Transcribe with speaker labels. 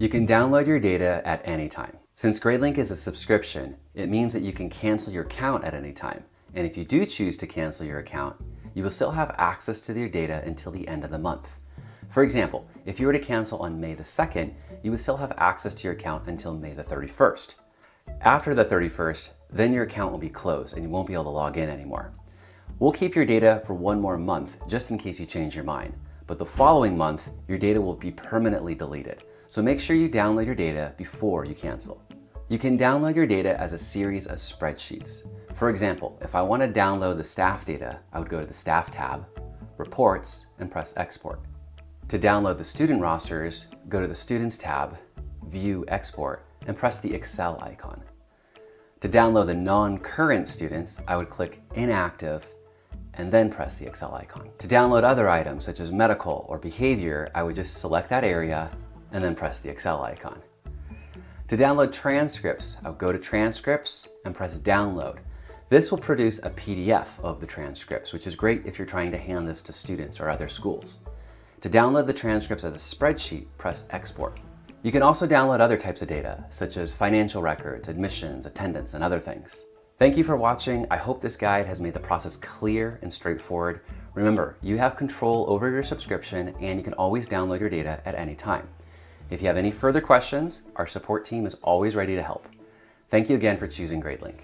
Speaker 1: You can download your data at any time. Since Gradelink is a subscription, it means that you can cancel your account at any time. And if you do choose to cancel your account, you will still have access to your data until the end of the month. For example, if you were to cancel on May the 2nd, you would still have access to your account until May the 31st. After the 31st, then your account will be closed and you won't be able to log in anymore. We'll keep your data for one more month just in case you change your mind. But the following month, your data will be permanently deleted. So make sure you download your data before you cancel. You can download your data as a series of spreadsheets. For example, if I want to download the staff data, I would go to the Staff tab, Reports, and press Export. To download the student rosters, go to the Students tab, View Export, and press the Excel icon. To download the non-current students, I would click Inactive and then press the Excel icon. To download other items such as medical or behavior, I would just select that area and then press the Excel icon. To download transcripts, I would go to Transcripts and press Download. This will produce a PDF of the transcripts, which is great if you're trying to hand this to students or other schools. To download the transcripts as a spreadsheet, press Export. You can also download other types of data, such as financial records, admissions, attendance, and other things. Thank you for watching. I hope this guide has made the process clear and straightforward. Remember, you have control over your subscription and you can always download your data at any time. If you have any further questions, our support team is always ready to help. Thank you again for choosing Gradelink.